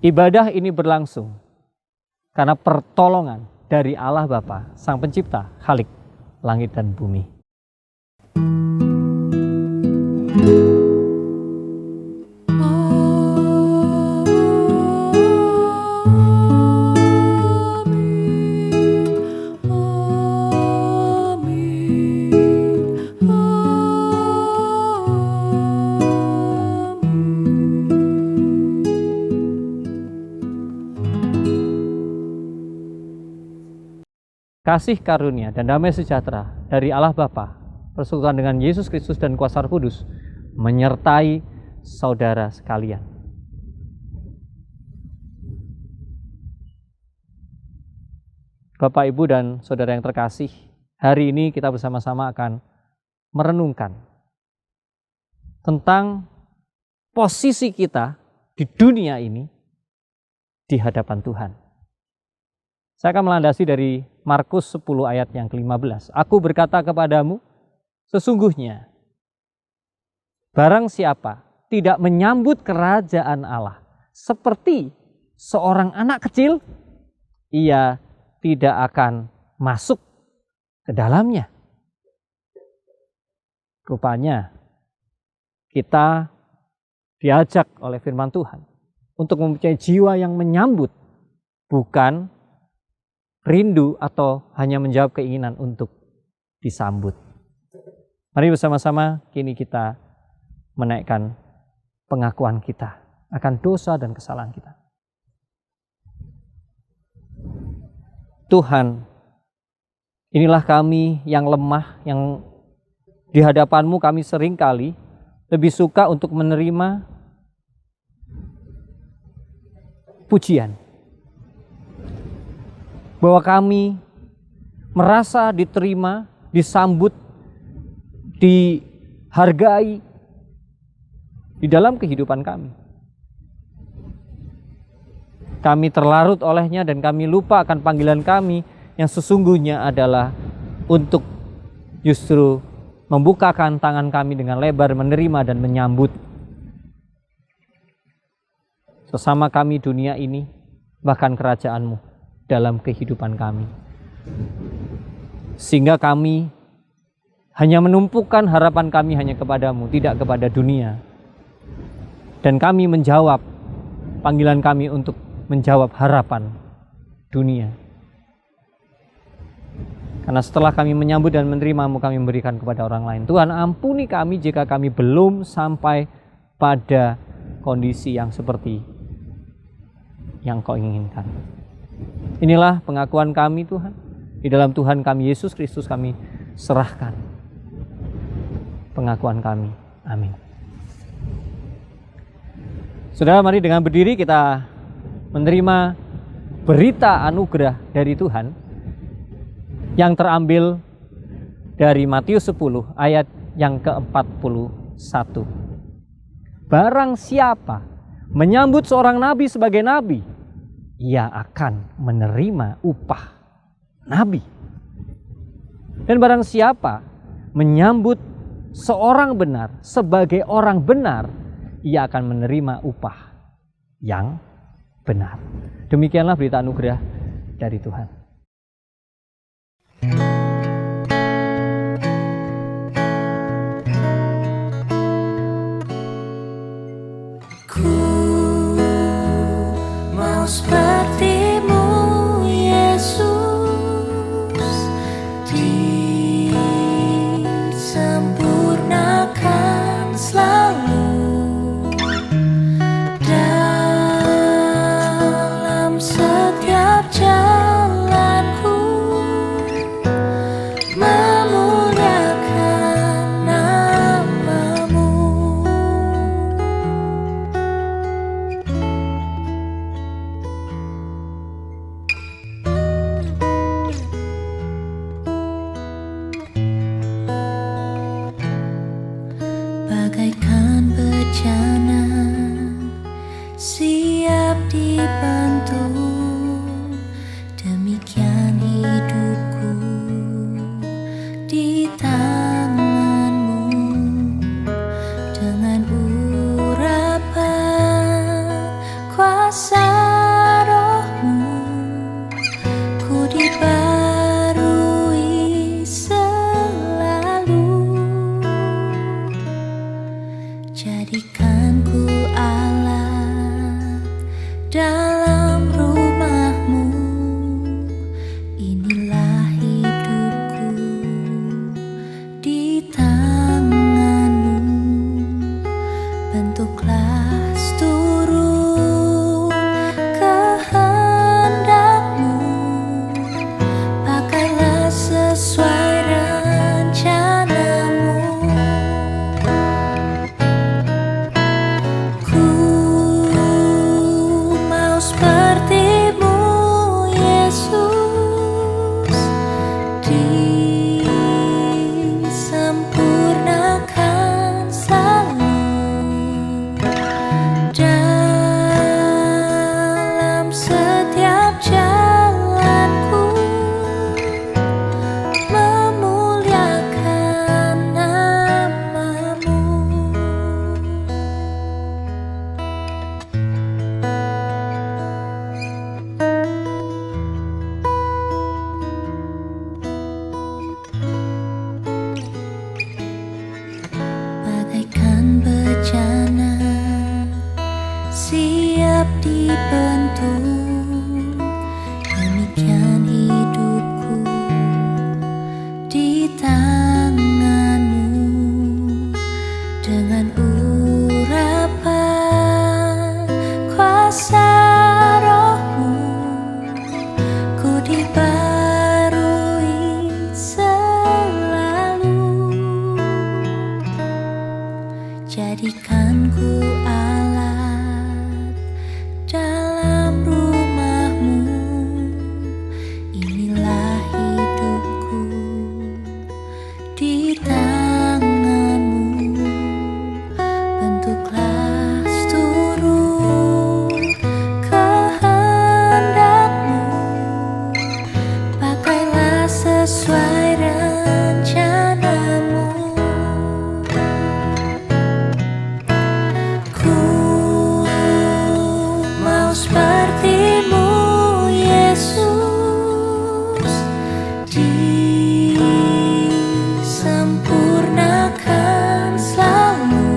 Ibadah ini berlangsung karena pertolongan dari Allah Bapa, Sang Pencipta, Khalik langit dan bumi. Kasih karunia dan damai sejahtera dari Allah Bapa, persekutuan dengan Yesus Kristus dan kuasa Roh Kudus menyertai saudara sekalian. Bapak, Ibu, dan saudara yang terkasih, hari ini kita bersama-sama akan merenungkan tentang posisi kita di dunia ini di hadapan Tuhan. Saya akan melandasi dari Markus 10 ayat yang ke-15. Aku berkata kepadamu, sesungguhnya barang siapa tidak menyambut kerajaan Allah seperti seorang anak kecil, ia tidak akan masuk ke dalamnya. Rupanya kita diajak oleh firman Tuhan untuk mempunyai jiwa yang menyambut, bukan rindu atau hanya menjawab keinginan untuk disambut. Mari bersama-sama kini kita menaikkan pengakuan kita akan dosa dan kesalahan kita. Tuhan, inilah kami yang lemah, yang di hadapan-Mu kami seringkali lebih suka untuk menerima pujian. Bahwa kami merasa diterima, disambut, dihargai di dalam kehidupan kami. Kami terlarut olehnya dan kami lupa akan panggilan kami yang sesungguhnya adalah untuk justru membukakan tangan kami dengan lebar, menerima dan menyambut sesama kami dunia ini, bahkan kerajaan-Mu dalam kehidupan kami. Sehingga kami hanya menumpukan harapan kami hanya kepadamu, tidak kepada dunia. Dan kami menjawab panggilan kami untuk menjawab harapan dunia. Karena setelah kami menyambut dan menerimamu, kami memberikan kepada orang lain. Tuhan, ampuni kami jika kami belum sampai pada kondisi yang seperti yang Kau inginkan. Inilah pengakuan kami, Tuhan. Di dalam Tuhan kami Yesus Kristus kami serahkan pengakuan kami. Amin. Saudara, mari dengan berdiri kita menerima berita anugerah dari Tuhan yang terambil dari Matius 10 ayat yang ke-41. Barang siapa menyambut seorang nabi sebagai nabi, ia akan menerima upah nabi. Dan barang siapa menyambut seorang benar sebagai orang benar, ia akan menerima upah yang benar. Demikianlah berita anugerah dari Tuhan. Ku mau seperti-Mu, Yesus, disempurnakan selalu dalam setiap jalan. dan hidupku di tangan-Mu. Dengan urapan kuasa Roh-Mu, ku dibarui selalu. Jadikan ku alat dalam rumah-Mu. Inilah hidupku di tangan-Mu. Bentuklah seturut kehendak-Mu. Pakailah sesuai rencana-Mu. Ku mau seperti-Mu, Yesus, disempurnakan selalu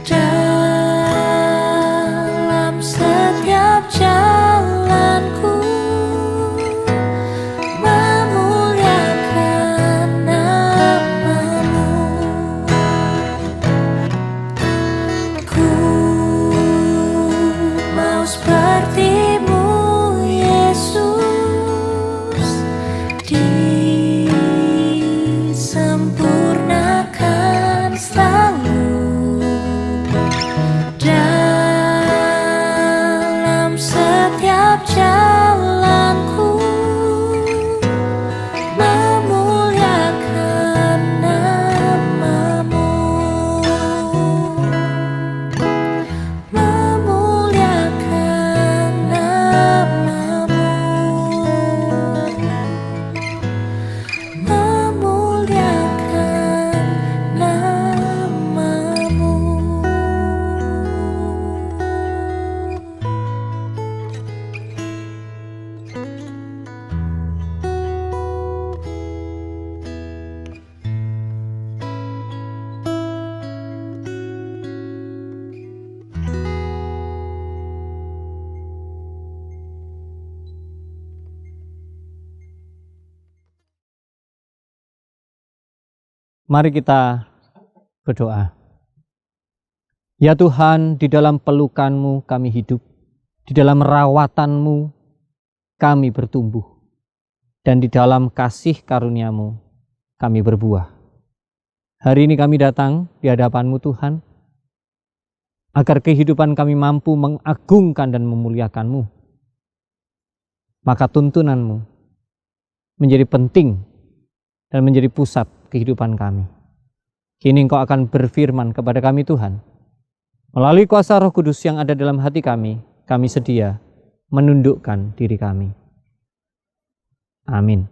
dalam setiap jalanku, memuliakan nama-Mu. Ku mau seperti-Mu, Yesus, disempurnakan selalu dalam setiap jalanku, memuliakan nama-Mu. Memuliakan nama-Mu. Memuliakan nama-Mu. Mari kita berdoa. Ya Tuhan, di dalam pelukan-Mu kami hidup, di dalam rawatan-Mu kami bertumbuh, dan di dalam kasih karunia-Mu kami berbuah. Hari ini kami datang di hadapan-Mu Tuhan, agar kehidupan kami mampu mengagungkan dan memuliakan-Mu. Maka tuntunan-Mu menjadi penting dan menjadi pusat kehidupan kami. Kini Engkau akan berfirman kepada kami Tuhan. Melalui kuasa Roh Kudus yang ada dalam hati kami sedia menundukkan diri kami. Amin.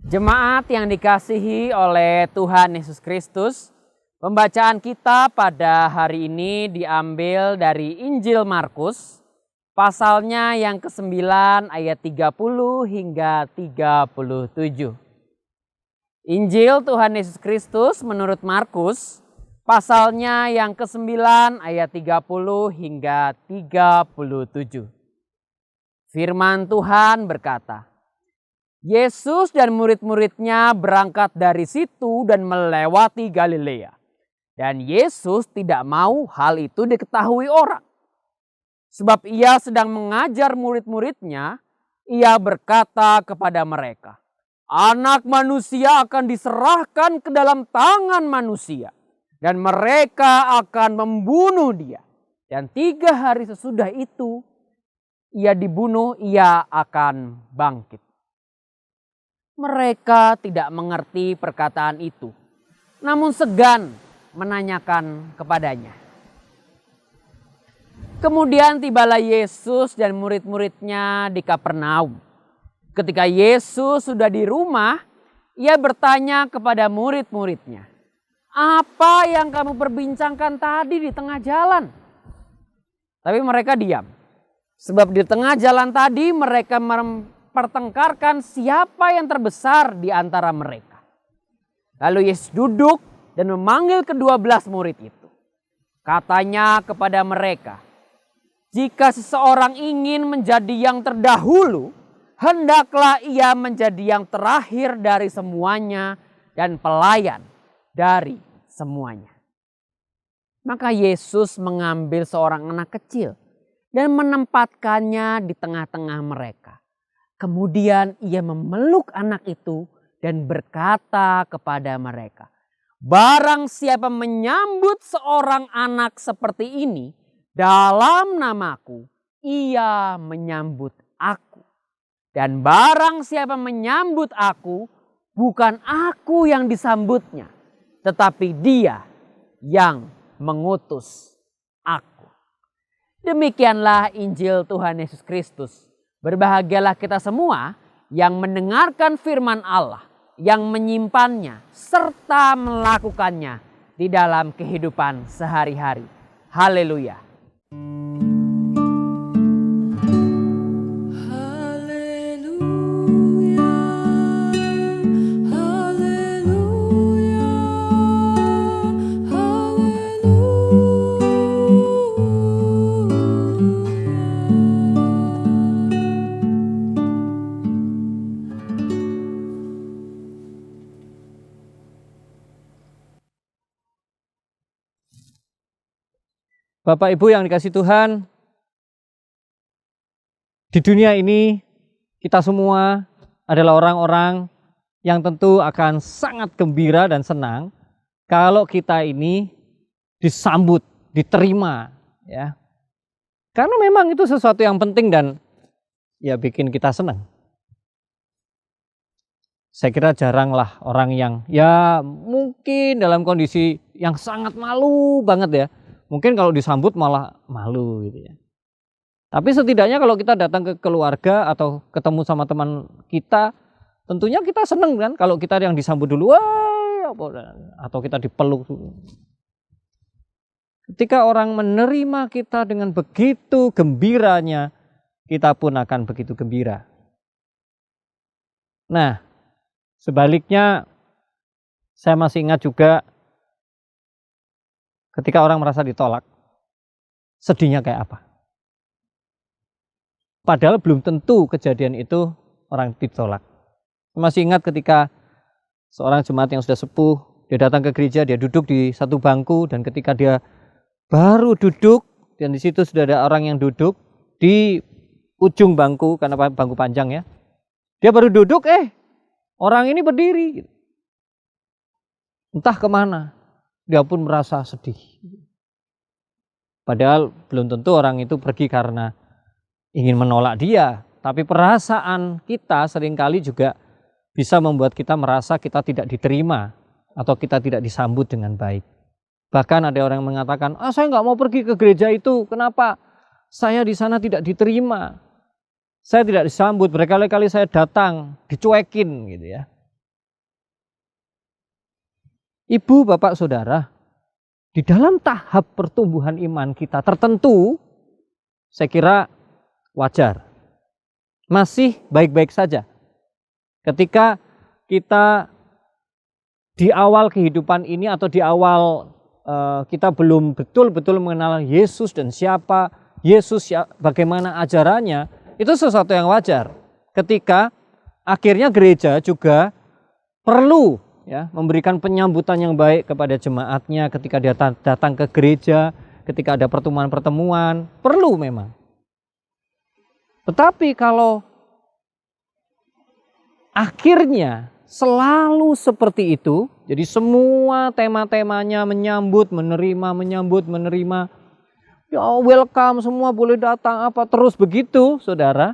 Jemaat yang dikasihi oleh Tuhan Yesus Kristus, pembacaan kita pada hari ini diambil dari Injil Markus, pasalnya yang ke-9 ayat 30 hingga 37. Injil Tuhan Yesus Kristus menurut Markus, pasalnya yang ke-9 ayat 30 hingga 37. Firman Tuhan berkata, Yesus dan murid-muridnya berangkat dari situ dan melewati Galilea. Dan Yesus tidak mau hal itu diketahui orang. Sebab ia sedang mengajar murid-muridnya, ia berkata kepada mereka, Anak manusia akan diserahkan ke dalam tangan manusia, dan mereka akan membunuh dia. Dan 3 hari sesudah itu, ia dibunuh, ia akan bangkit. Mereka tidak mengerti perkataan itu, namun segan menanyakan kepadanya. Kemudian tibalah Yesus dan murid-muridnya di Kapernaum. Ketika Yesus sudah di rumah, ia bertanya kepada murid-muridnya, apa yang kamu perbincangkan tadi di tengah jalan? Tapi mereka diam. Sebab di tengah jalan tadi mereka mempertengkarkan siapa yang terbesar di antara mereka. Lalu Yesus duduk dan memanggil ke-12 murid itu. Katanya kepada mereka, jika seseorang ingin menjadi yang terdahulu, hendaklah ia menjadi yang terakhir dari semuanya dan pelayan dari semuanya. Maka Yesus mengambil seorang anak kecil dan menempatkannya di tengah-tengah mereka. Kemudian ia memeluk anak itu dan berkata kepada mereka, "Barang siapa menyambut seorang anak seperti ini dalam namaku, ia menyambut aku. Dan barang siapa menyambut aku, bukan aku yang disambutnya, tetapi dia yang mengutus aku." Demikianlah Injil Tuhan Yesus Kristus. Berbahagialah kita semua yang mendengarkan firman Allah, yang menyimpannya, serta melakukannya di dalam kehidupan sehari-hari. Haleluya. Bapak Ibu yang dikasih Tuhan, di dunia ini kita semua adalah orang-orang yang tentu akan sangat gembira dan senang kalau kita ini disambut, diterima, ya. Karena memang itu sesuatu yang penting dan ya bikin kita senang. Saya kira jaranglah orang yang ya mungkin dalam kondisi yang sangat malu banget ya. Mungkin kalau disambut malah malu gitu ya. Tapi setidaknya kalau kita datang ke keluarga atau ketemu sama teman kita, tentunya kita senang kan kalau kita yang disambut dulu, wah, atau kita dipeluk dulu. Ketika orang menerima kita dengan begitu gembiranya, kita pun akan begitu gembira. Nah, sebaliknya saya masih ingat juga ketika orang merasa ditolak, sedihnya kayak apa? Padahal belum tentu kejadian itu orang ditolak. Masih ingat ketika seorang jemaat yang sudah sepuh, dia datang ke gereja, dia duduk di satu bangku, dan ketika dia baru duduk, dan di situ sudah ada orang yang duduk di ujung bangku, karena bangku panjang ya. Dia baru duduk, orang ini berdiri. Entah kemana. Dia pun merasa sedih. Padahal belum tentu orang itu pergi karena ingin menolak dia. Tapi perasaan kita seringkali juga bisa membuat kita merasa kita tidak diterima atau kita tidak disambut dengan baik. Bahkan ada orang yang mengatakan, saya nggak mau pergi ke gereja itu. Kenapa? Saya di sana tidak diterima. Saya tidak disambut. Berkali-kali saya datang, dicuekin gitu ya. Ibu, bapak, saudara, di dalam tahap pertumbuhan iman kita tertentu, saya kira wajar. Masih baik-baik saja. Ketika kita di awal kehidupan ini atau di awal kita belum betul-betul mengenal Yesus dan siapa Yesus, bagaimana ajarannya, itu sesuatu yang wajar. Ketika akhirnya gereja juga perlu ya, memberikan penyambutan yang baik kepada jemaatnya ketika dia datang ke gereja, ketika ada pertemuan-pertemuan, perlu memang. Tetapi kalau akhirnya selalu seperti itu, jadi semua tema-temanya menyambut, menerima, ya welcome, semua boleh datang, apa terus begitu, saudara.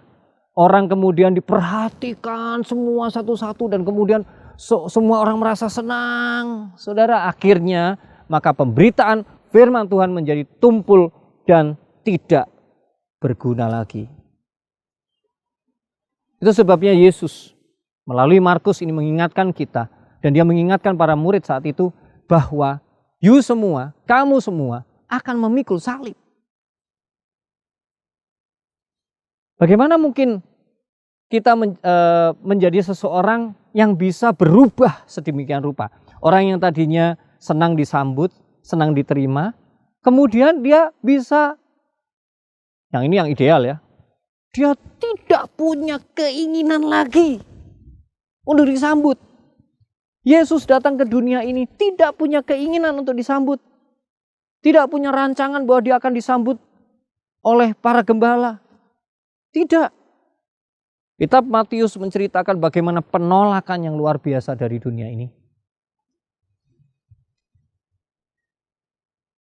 Orang kemudian diperhatikan semua satu-satu dan kemudian semua orang merasa senang, saudara. Akhirnya maka pemberitaan firman Tuhan menjadi tumpul dan tidak berguna lagi. Itu sebabnya Yesus melalui Markus ini mengingatkan kita, dan dia mengingatkan para murid saat itu bahwa kamu semua akan memikul salib. Bagaimana mungkin kita menjadi seseorang yang bisa berubah sedemikian rupa? Orang yang tadinya senang disambut, senang diterima, kemudian dia bisa Yang ini yang ideal ya. Dia tidak punya keinginan lagi untuk disambut. Yesus datang ke dunia ini tidak punya keinginan untuk disambut. Tidak punya rancangan bahwa dia akan disambut oleh para gembala. Tidak. Kitab Matius menceritakan bagaimana penolakan yang luar biasa dari dunia ini.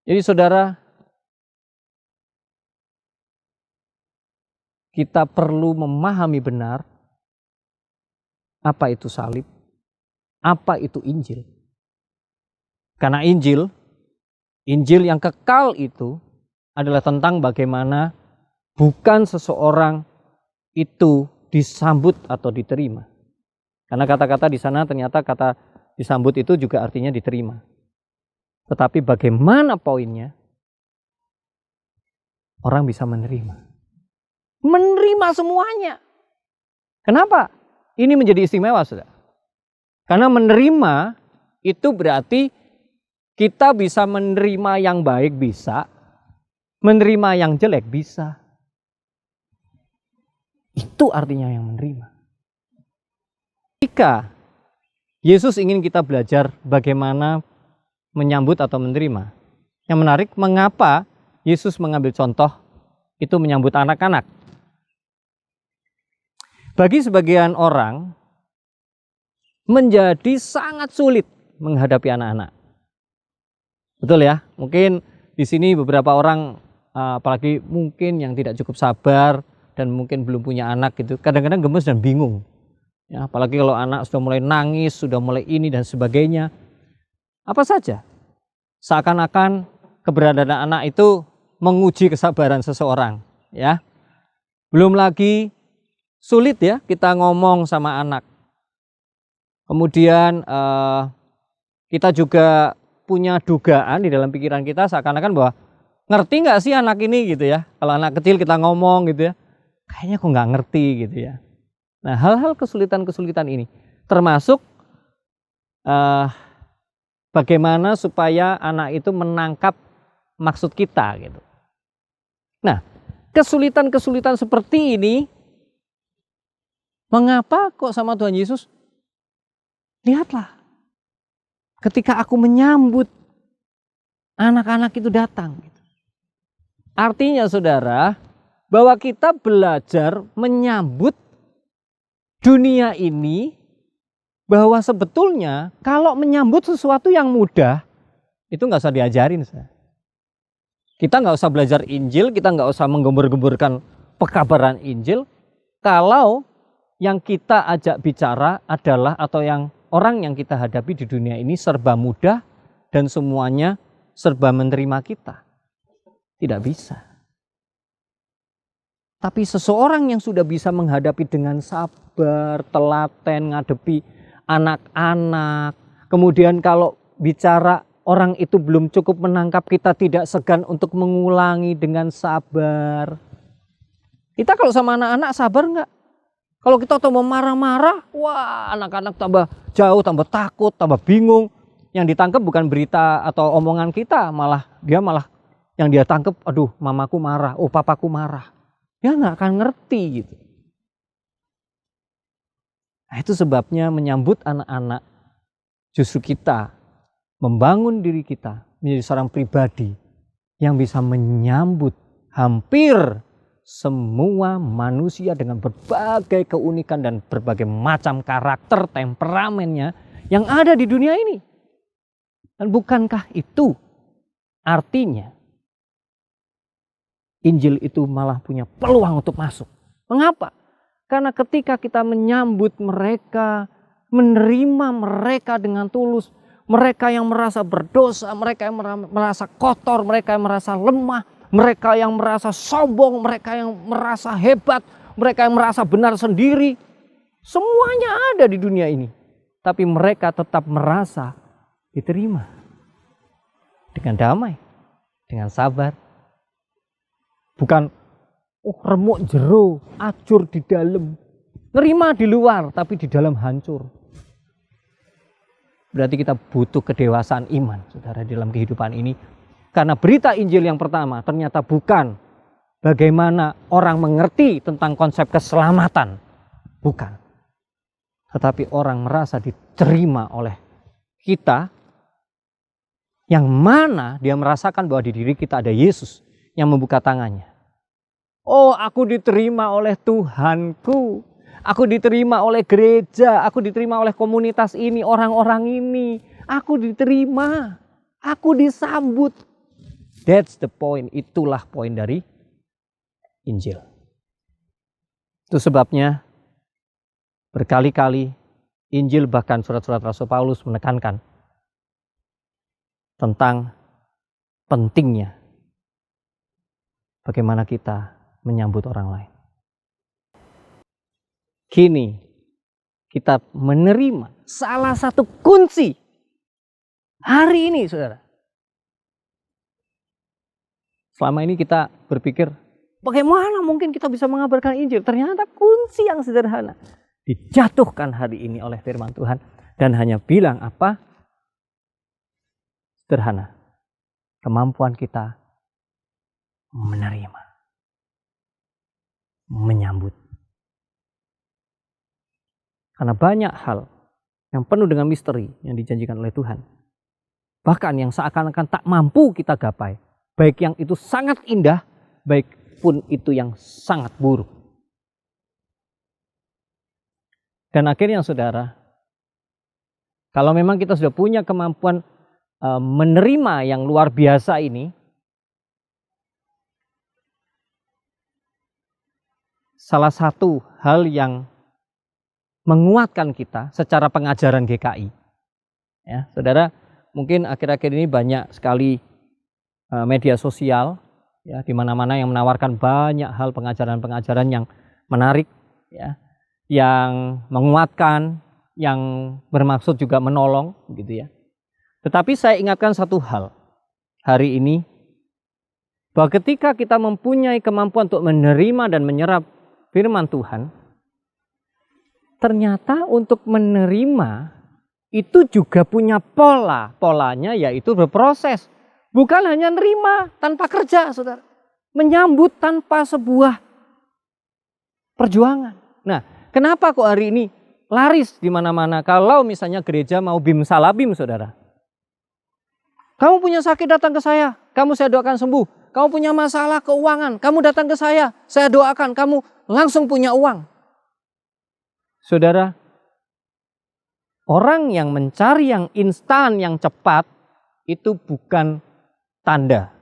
Jadi saudara, kita perlu memahami benar apa itu salib, apa itu Injil. Karena Injil yang kekal itu adalah tentang bagaimana bukan seseorang itu disambut atau diterima. Karena kata-kata di sana ternyata kata disambut itu juga artinya diterima. Tetapi bagaimana poinnya? Orang bisa menerima. Menerima semuanya. Kenapa? Ini menjadi istimewa, saudara. Karena menerima itu berarti kita bisa menerima yang baik bisa, menerima yang jelek bisa. Itu artinya yang menerima. Jika Yesus ingin kita belajar bagaimana menyambut atau menerima. Yang menarik, mengapa Yesus mengambil contoh itu menyambut anak-anak? Bagi sebagian orang menjadi sangat sulit menghadapi anak-anak. Betul ya? Mungkin di sini beberapa orang, apalagi mungkin yang tidak cukup sabar dan mungkin belum punya anak gitu, kadang-kadang gemes dan bingung. Ya, apalagi kalau anak sudah mulai nangis, sudah mulai ini dan sebagainya. Apa saja? Seakan-akan keberadaan anak itu menguji kesabaran seseorang, ya. Belum lagi sulit ya kita ngomong sama anak. Kemudian kita juga punya dugaan di dalam pikiran kita seakan-akan bahwa ngerti nggak sih anak ini gitu ya. Kalau anak kecil kita ngomong gitu ya, kayaknya kok nggak ngerti gitu ya. Nah, hal-hal kesulitan-kesulitan ini termasuk bagaimana supaya anak itu menangkap maksud kita gitu. Nah, kesulitan-kesulitan seperti ini, mengapa kok sama Tuhan Yesus? Lihatlah, ketika aku menyambut anak-anak itu datang. Artinya saudara, bahwa kita belajar menyambut dunia ini, bahwa sebetulnya kalau menyambut sesuatu yang mudah, itu nggak usah diajarin. Kita nggak usah belajar Injil, kita nggak usah menggembur-gemburkan pekabaran Injil. Kalau yang kita ajak bicara adalah, atau yang orang yang kita hadapi di dunia ini serba mudah dan semuanya serba menerima kita. Tidak bisa. Tapi seseorang yang sudah bisa menghadapi dengan sabar, telaten, ngadepi anak-anak, kemudian kalau bicara orang itu belum cukup menangkap, kita tidak segan untuk mengulangi dengan sabar. Kita kalau sama anak-anak sabar enggak? Kalau kita tambah marah-marah, wah anak-anak tambah jauh, tambah takut, tambah bingung. Yang ditangkap bukan berita atau omongan kita, malah yang dia tangkap, aduh mamaku marah, oh papaku marah. Dia nggak akan ngerti gitu. Nah, itu sebabnya menyambut anak-anak, justru kita membangun diri kita menjadi seorang pribadi yang bisa menyambut hampir semua manusia dengan berbagai keunikan dan berbagai macam karakter, temperamennya yang ada di dunia ini. Dan bukankah itu artinya Injil itu malah punya peluang untuk masuk? Mengapa? Karena ketika kita menyambut mereka, menerima mereka dengan tulus, mereka yang merasa berdosa, mereka yang merasa kotor, mereka yang merasa lemah, mereka yang merasa sombong, mereka yang merasa hebat, mereka yang merasa benar sendiri, semuanya ada di dunia ini. Tapi mereka tetap merasa diterima dengan damai, dengan sabar. Bukan remuk jero, acur di dalam. Nerima di luar, tapi di dalam hancur. Berarti kita butuh kedewasaan iman, saudara, dalam kehidupan ini. Karena berita Injil yang pertama ternyata bukan bagaimana orang mengerti tentang konsep keselamatan. Bukan. Tetapi orang merasa diterima oleh kita, yang mana dia merasakan bahwa di diri kita ada Yesus yang membuka tangannya. Oh, aku diterima oleh Tuhanku. Aku diterima oleh gereja. Aku diterima oleh komunitas ini, orang-orang ini. Aku diterima. Aku disambut. That's the point. Itulah poin dari Injil. Itu sebabnya berkali-kali Injil bahkan surat-surat Rasul Paulus menekankan tentang pentingnya bagaimana kita menyambut orang lain. Kini kita menerima salah satu kunci hari ini, saudara. Selama ini kita berpikir, bagaimana mungkin kita bisa mengabarkan Injil? Ternyata kunci yang sederhana dijatuhkan hari ini oleh firman Tuhan dan hanya bilang apa? Sederhana. Kemampuan kita menerima, menyambut. Karena banyak hal yang penuh dengan misteri yang dijanjikan oleh Tuhan. Bahkan yang seakan-akan tak mampu kita gapai. Baik yang itu sangat indah, baik pun itu yang sangat buruk. Dan akhirnya saudara, kalau memang kita sudah punya kemampuan menerima yang luar biasa ini, salah satu hal yang menguatkan kita secara pengajaran GKI. Ya, saudara, mungkin akhir-akhir ini banyak sekali media sosial, ya, di mana-mana yang menawarkan banyak hal pengajaran-pengajaran yang menarik, ya, yang menguatkan, yang bermaksud juga menolong, gitu ya. Tetapi saya ingatkan satu hal hari ini, bahwa ketika kita mempunyai kemampuan untuk menerima dan menyerap firman Tuhan, ternyata untuk menerima itu juga punya pola. Polanya yaitu berproses. Bukan hanya nerima tanpa kerja, saudara. Menyambut tanpa sebuah perjuangan. Nah, kenapa kok hari ini laris di mana-mana? Kalau misalnya gereja mau bim salabim, saudara. Kamu punya sakit, datang ke saya. Kamu saya doakan sembuh. Kamu punya masalah keuangan. Kamu datang ke saya doakan. Kamu langsung punya uang. Saudara, orang yang mencari yang instan, yang cepat, itu bukan tanda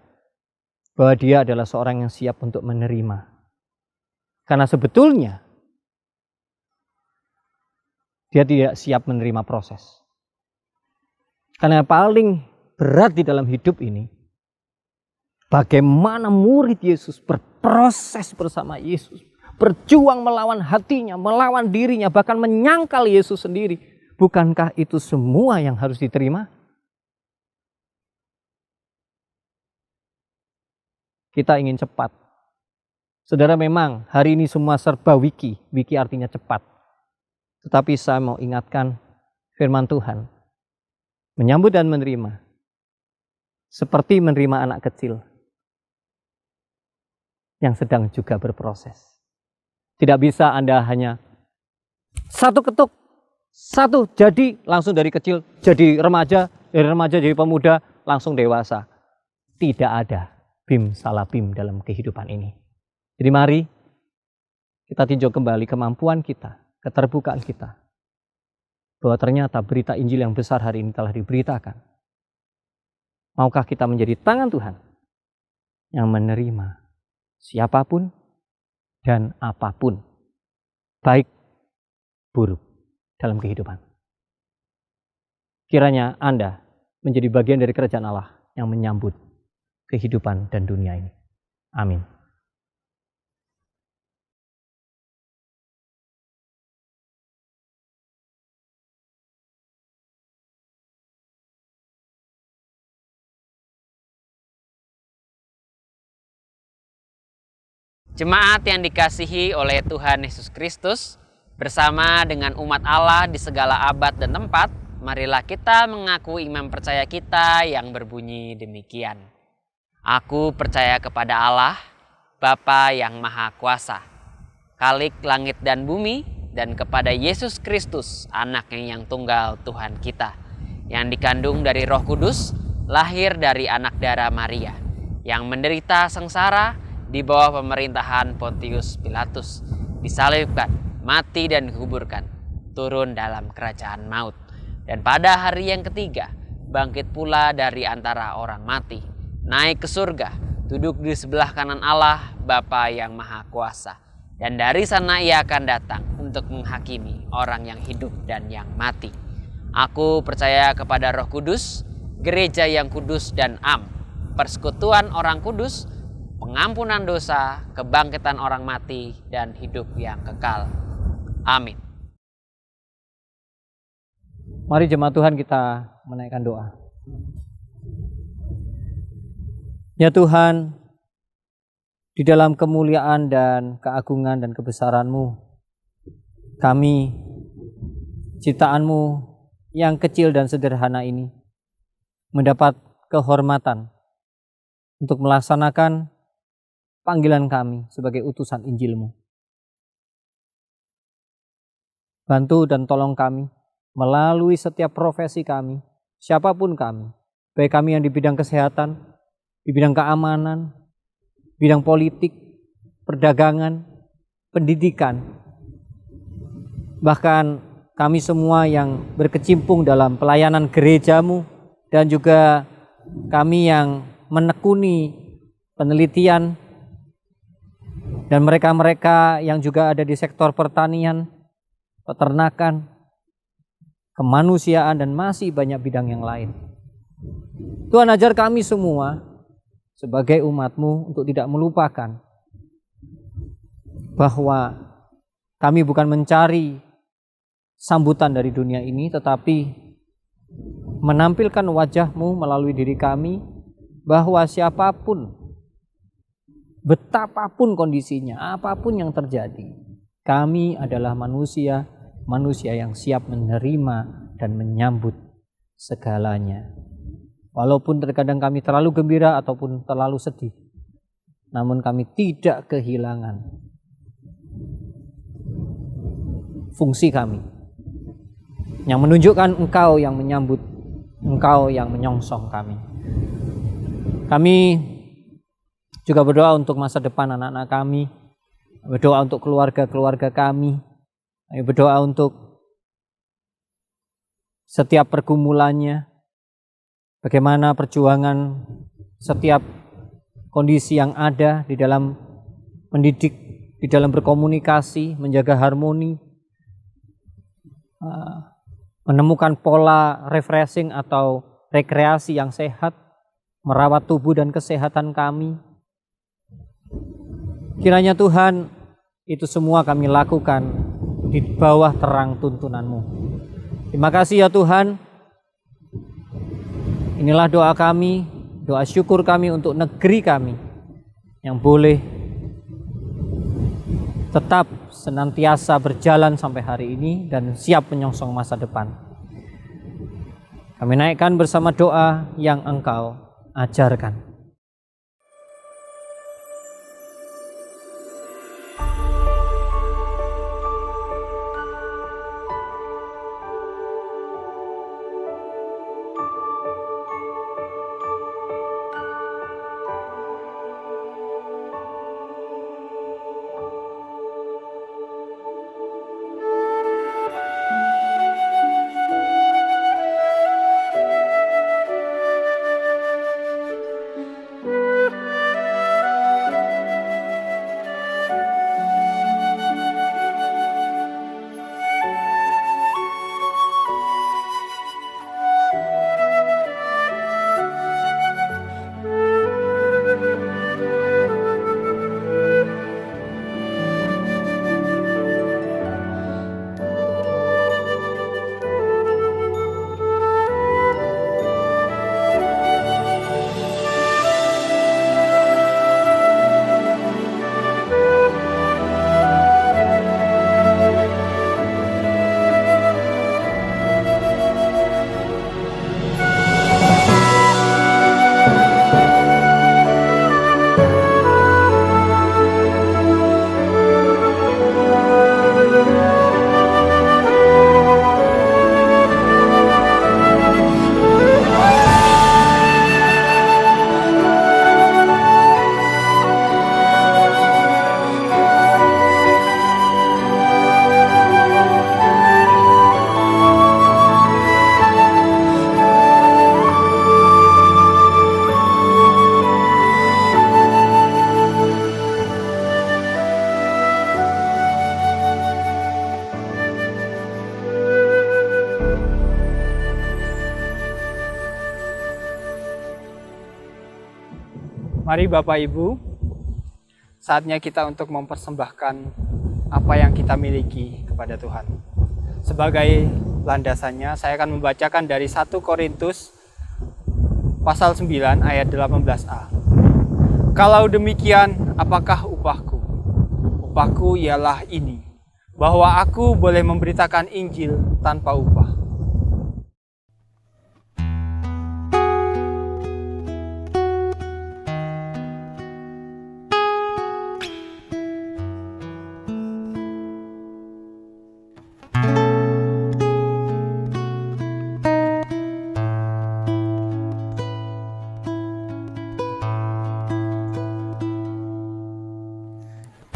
bahwa dia adalah seorang yang siap untuk menerima. Karena sebetulnya dia tidak siap menerima proses. Karena yang paling berat di dalam hidup ini, bagaimana murid Yesus berproses bersama Yesus. Berjuang melawan hatinya, melawan dirinya, bahkan menyangkal Yesus sendiri. Bukankah itu semua yang harus diterima? Kita ingin cepat. Saudara, memang hari ini semua serba wiki. Wiki artinya cepat. Tetapi saya mau ingatkan firman Tuhan. Menyambut dan menerima. Seperti menerima anak kecil. Yang sedang juga berproses. Tidak bisa Anda hanya satu ketuk. Satu jadi langsung dari kecil jadi remaja. Dari remaja jadi pemuda langsung dewasa. Tidak ada bim salabim dalam kehidupan ini. Jadi mari kita tinjau kembali kemampuan kita, keterbukaan kita. Bahwa ternyata berita Injil yang besar hari ini telah diberitakan. Maukah kita menjadi tangan Tuhan yang menerima siapapun dan apapun, baik buruk dalam kehidupan. Kiranya Anda menjadi bagian dari kerajaan Allah yang menyambut kehidupan dan dunia ini. Amin. Jemaat yang dikasihi oleh Tuhan Yesus Kristus, bersama dengan umat Allah di segala abad dan tempat, marilah kita mengaku iman percaya kita yang berbunyi demikian. Aku percaya kepada Allah, Bapa yang Maha Kuasa, Khalik langit dan bumi, dan kepada Yesus Kristus, anaknya yang tunggal Tuhan kita, yang dikandung dari Roh Kudus, lahir dari anak darah Maria, yang menderita sengsara di bawah pemerintahan Pontius Pilatus, disalibkan, mati dan dikuburkan, turun dalam kerajaan maut, dan pada hari yang ketiga bangkit pula dari antara orang mati, naik ke surga, duduk di sebelah kanan Allah Bapa yang Maha Kuasa, dan dari sana ia akan datang untuk menghakimi orang yang hidup dan yang mati. Aku percaya kepada Roh Kudus, gereja yang kudus dan am, persekutuan orang kudus, pengampunan dosa, kebangkitan orang mati, dan hidup yang kekal. Amin. Mari jemaat Tuhan kita menaikkan doa. Ya Tuhan, di dalam kemuliaan dan keagungan dan kebesaran-Mu, kami, ciptaan-Mu yang kecil dan sederhana ini, mendapat kehormatan untuk melaksanakan panggilan kami sebagai utusan Injil-Mu. Bantu dan tolong kami melalui setiap profesi kami, siapapun kami, baik kami yang di bidang kesehatan, di bidang keamanan, bidang politik, perdagangan, pendidikan, bahkan kami semua yang berkecimpung dalam pelayanan gereja-Mu, dan juga kami yang menekuni penelitian, dan mereka-mereka yang juga ada di sektor pertanian, peternakan, kemanusiaan, dan masih banyak bidang yang lain. Tuhan, ajar kami semua sebagai umat-Mu untuk tidak melupakan bahwa kami bukan mencari sambutan dari dunia ini, tetapi menampilkan wajah-Mu melalui diri kami, bahwa siapapun, betapapun kondisinya, apapun yang terjadi, kami adalah manusia yang siap menerima dan menyambut segalanya. Walaupun terkadang kami terlalu gembira ataupun terlalu sedih, namun kami tidak kehilangan fungsi kami, yang menunjukkan Engkau yang menyambut, Engkau yang menyongsong kami. Kami juga berdoa untuk masa depan anak-anak kami, berdoa untuk keluarga-keluarga kami, berdoa untuk setiap pergumulannya, bagaimana perjuangan setiap kondisi yang ada di dalam mendidik, di dalam berkomunikasi, menjaga harmoni, menemukan pola refreshing atau rekreasi yang sehat, merawat tubuh dan kesehatan kami. Kiranya Tuhan, itu semua kami lakukan di bawah terang tuntunan-Mu. Terima kasih ya Tuhan. Inilah doa kami, doa syukur kami untuk negeri kami yang boleh tetap senantiasa berjalan sampai hari ini dan siap menyongsong masa depan. Kami naikkan bersama doa yang Engkau ajarkan. Mari Bapak Ibu, saatnya kita untuk mempersembahkan apa yang kita miliki kepada Tuhan. Sebagai landasannya, saya akan membacakan dari 1 Korintus pasal 9 ayat 18a. Kalau demikian, apakah upahku? Upahku ialah ini, bahwa aku boleh memberitakan Injil tanpa upah.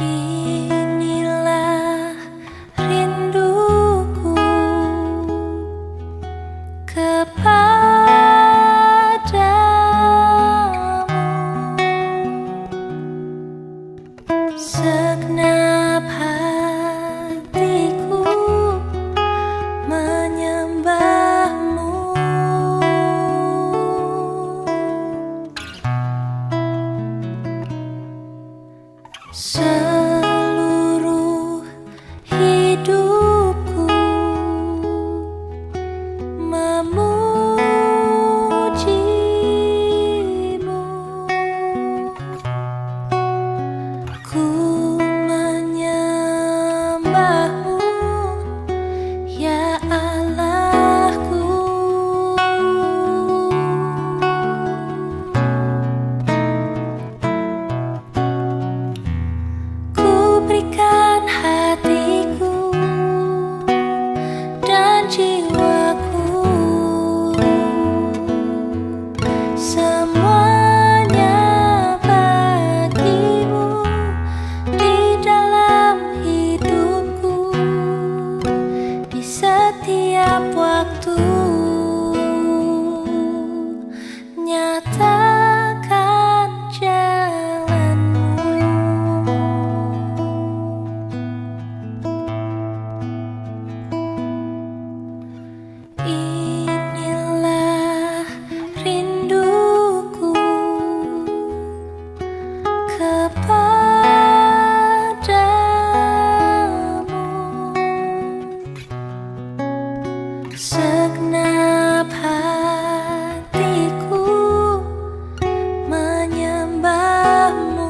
Inilah rinduku kepadamu, segenap hatiku menyembahmu. Seluruh hidupku memujimu, ku menyembahmu, ya Allahku. Ku berikan hatiku dan jiwaku, semuanya bagimu di dalam hidupku, di setiap waktu. Nyatakan jalanmu. Inilah rinduku kepadamu, segenap hatiku menyembahmu.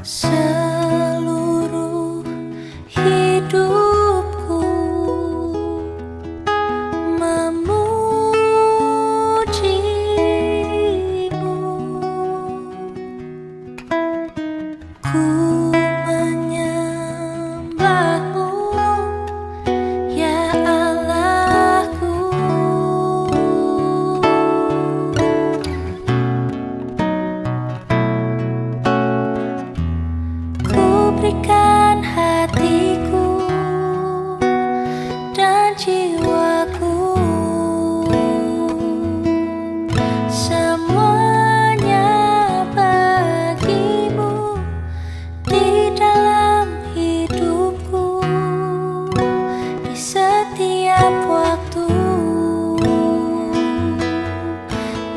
Seluruh hidupku memujimu, ku menyembahmu, ya Allahku. Ku berikan hatiku dan jiwaku, semuanya bagimu di dalam hidupku, di setiap waktu.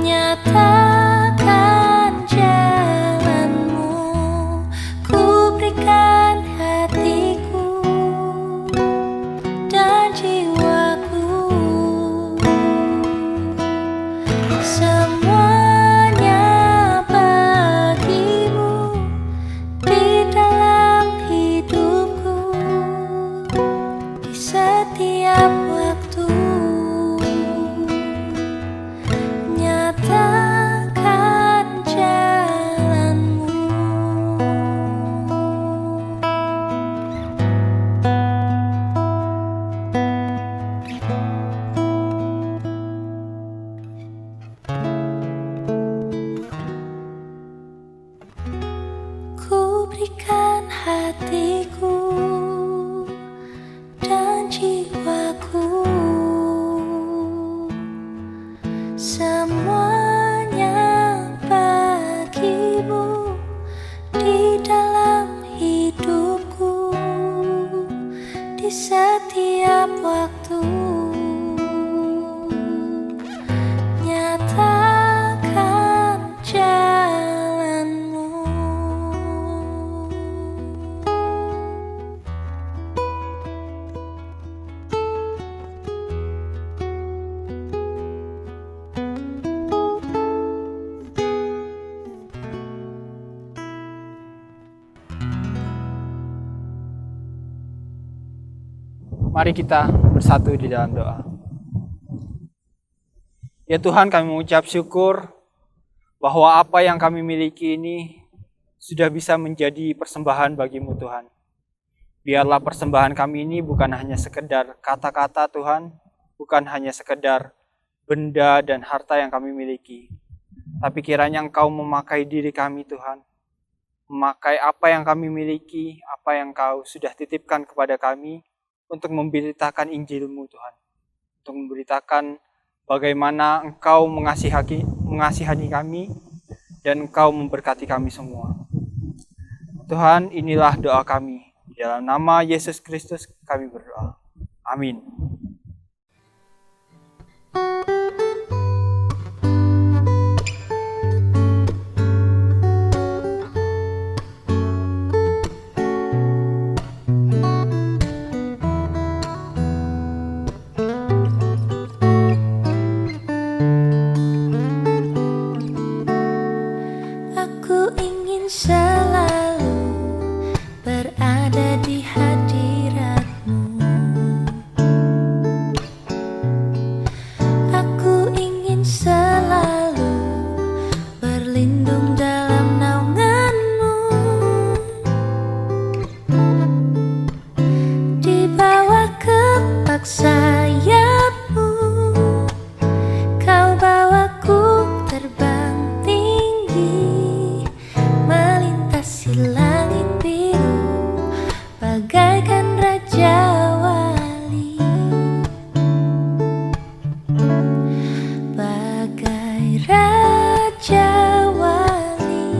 Nyatakan jalanmu. Ku berikan hatiku dan jiwaku, semuanya bagimu di dalam hidupku, di setiap waktu. Nyatakan Mari kita bersatu di dalam doa. Ya Tuhan, kami mengucap syukur bahwa apa yang kami miliki ini sudah bisa menjadi persembahan bagi-Mu Tuhan. Biarlah persembahan kami ini bukan hanya sekedar kata-kata Tuhan, bukan hanya sekedar benda dan harta yang kami miliki. Tapi kiranya Engkau memakai diri kami Tuhan, memakai apa yang kami miliki, apa yang Engkau sudah titipkan kepada kami untuk memberitakan Injil-Mu Tuhan. Untuk memberitakan bagaimana Engkau mengasihani kami dan Engkau memberkati kami semua. Tuhan, inilah doa kami. Di dalam nama Yesus Kristus kami berdoa. Amin. Aku ingin selalu berada di hadirat-Mu. Aku ingin selalu berlindung dalam naungan-Mu. Di bawah kepak sayap-Mu, Kau bawaku terbang tinggi, melintasi langit biru, bagaikan raja wali. Bagai raja wali,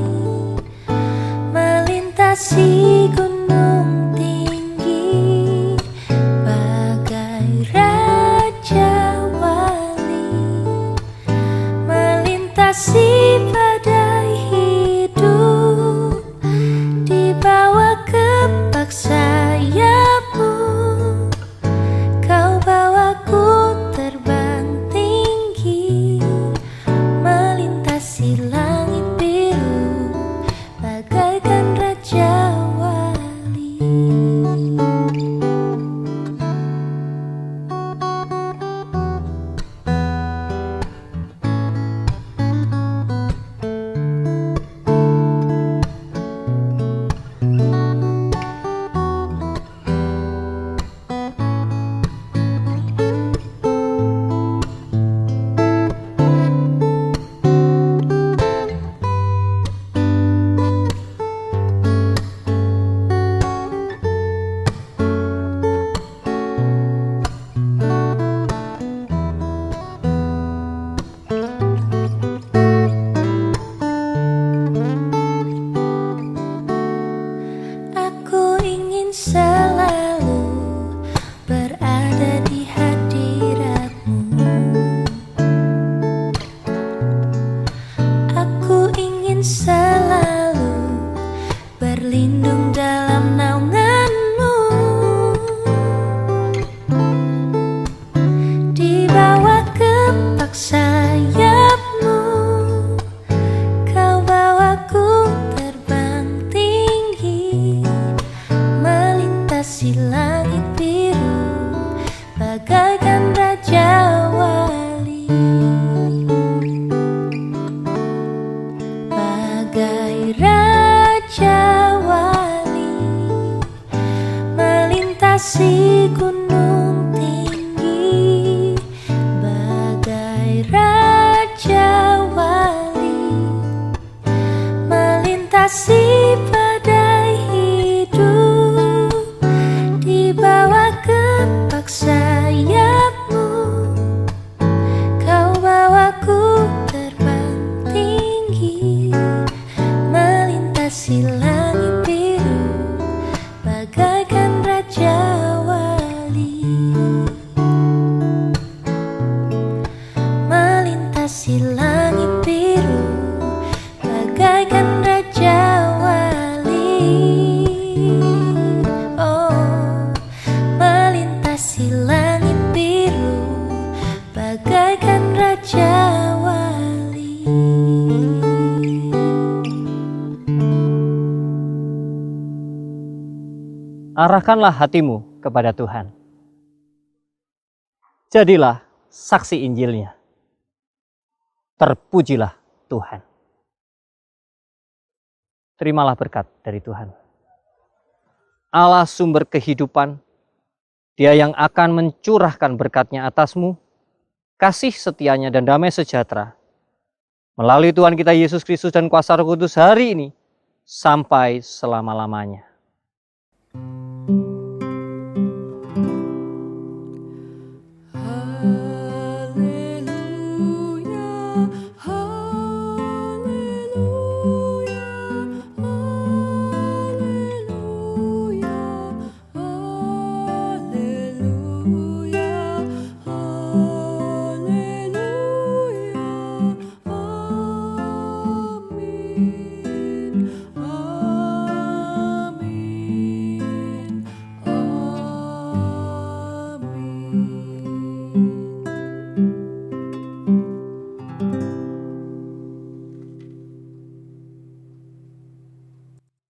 melintasi gunung tinggi. Bagai raja wali, melintasi badai hidup. Di bawah kepak sayap-Mu, Kau bawaku terbang tinggi, melintasi langit biru, bagaikan raja wali. Aku ingin selalu berada di hadirat-Mu. Aku ingin selalu berlindung dalam naungan-Mu. Di bawah kepak sayap-Mu, Kau bawaku terbang tinggi, melintasi langit biru, bagaikan raja wali. Bagai raja wali, melintasi gunung tinggi. Bagai raja wali, melintasi badai hidup. Di bawah kepak sayap-Mu, Kau bawaku terbang tinggi, melintasi langit biru, bagaikan raja wali. Melintasi langit biru, bagaikan raja wali. Oh, melintasi langit biru, bagaikan raja wali. Arahkanlah hatimu kepada Tuhan. jadilah saksi Injilnya. Terpujilah Tuhan. Terimalah berkat dari Tuhan. Allah sumber kehidupan, Dia yang akan mencurahkan berkat-Nya atasmu, kasih setianya dan damai sejahtera, melalui Tuhan kita Yesus Kristus dan kuasa Roh Kudus hari ini, sampai selama-lamanya. Amin.